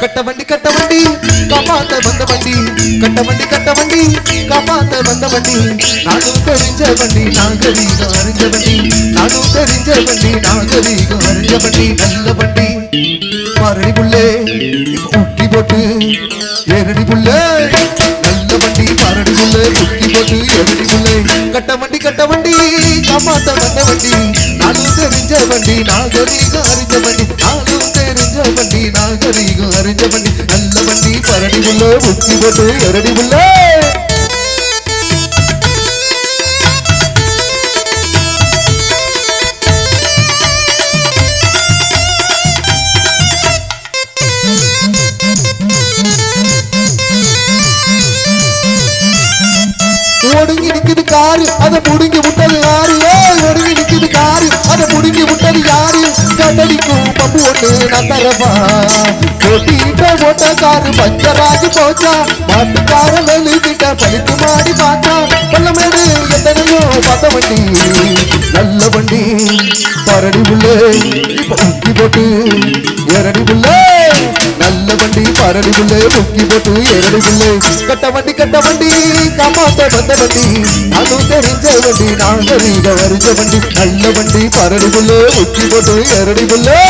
கட்ட வண்டி காப்பாத்த வந்த வண்டி கட்ட வண்டி காப்பாத்த வந்த வண்டி நானும் தெரிஞ்ச வண்டி நாகரீகம் அறிஞ்ச வண்டி நானும் தெரிஞ்ச வண்டி நாகரீகம் அறிஞ்ச வண்டி நல்ல வண்டி மரடி புள்ளே ஊக்கி போட்டு ஏரடி புள்ளே நல்ல வண்டி மரடி புள்ளே ஊக்கி போட்டு ஏரடி புள்ளே கட்ட வண்டி காப்பாத்த வந்த வண்டி நானும் தெரிஞ்ச வண்டி நாகரீகம் அறிஞ்ச வண்டி நானும் தெரிஞ்ச வண்டி நாகரீகம் அறிஞ்ச வண்டி நல்ல வண்டி பரடி புள்ளே ஊக்கி போட்டு ஏரடி புள்ளே ஒடுங்கி நிக்குது காரு அதை முடுங்கி விட்டது யாரு ஒடுங்கி நிக்குது காரு அதை முடுங்கி விட்டது யாரு கட்டடிக்கும் பம்பு ஒண்ணு நான் தரவா ஓட்டிட்ட ஓட்ட காரு பஞ்சராஜு போச்சா மாட்டுக்கார வெளிக்கிட்ட பழித்து மாடி பார்த்தா பள்ளமேடு எத்தனையோ பார்த்த வண்டி நல்ல வண்டி பரடி புள்ளே இப்ப முக்கி போட்டு ஏரடி புள்ளே நல்ல வண்டி பரடி புள்ளே முக்கி போட்டு ஏரடி புள்ளே கட்ட வண்டி காப்பாத்த வந்த வண்டி நானும் தெரிஞ்ச வண்டி நாகரீகம் அறிஞ்ச வண்டி நல்ல வண்டி பரடி புள்ளே முக்கி போட்டு ஏரடி புள்ளே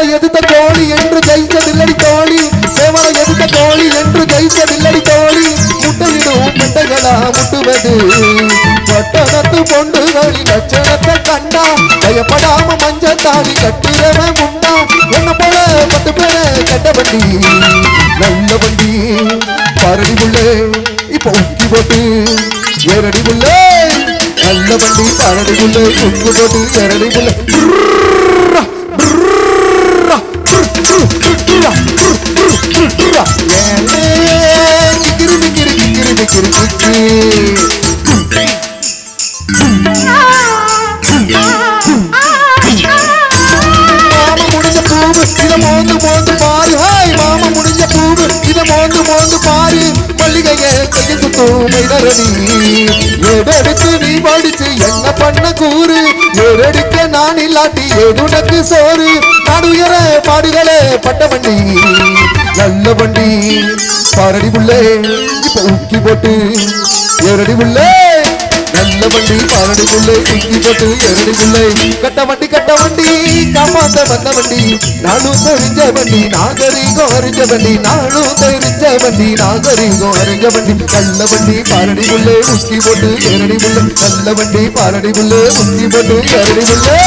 எதிர்த்த கோழி என்று ஜெயிச்சதில்லடி தோழி சேவலை எதிர்த்த கோழி என்று ஜெயிச்சதில்லடி தோழி முட்டையிடும் பெண்டைகளா முட்டுவது பட்டணத்து பொண்டுகளின் லட்சணத்தை கண்டா பயப்படாம மஞ்சத்தாடி கட்டுறவன் முண்டா என்ன போல 10 பேரை கட்ட வண்டி நல்ல வண்டி பரடி புள்ளே இப்ப உக்கி போட்டு ஏரடி புள்ளே நல்ல வண்டி பரடி புள்ளே உக்கி போட்டு ஏரடி புள்ளே நீ படிச்சு என்ன பண்ண கூறு ஏறடிக்க நான் இல்லாட்டி ஏதுனக்கு சோறு நடுயர பாடுகளே பட்ட வண்டி நல்ல வண்டி பரடி புள்ளே இப்ப உக்கி போட்டு ஏரடி புள்ளே நல்ல வண்டி பரடி புள்ளே உக்கி போட்டு ஏரடி புள்ளே கட்ட வண்டி காப்பாத்த வந்த வண்டி நானும் தெரிஞ்ச வண்டி நாகரீகம் அறிஞ்ச வண்டி நானும் தெரிஞ்ச வண்டி நாகரீகம் அறிஞ்ச வண்டி நல்ல வண்டி பரடி புள்ளே உக்கி போட்டு ஏரடி புள்ளே நல்ல வண்டி பரடி புள்ளே உக்கி போட்டு ஏரடி புள்ளே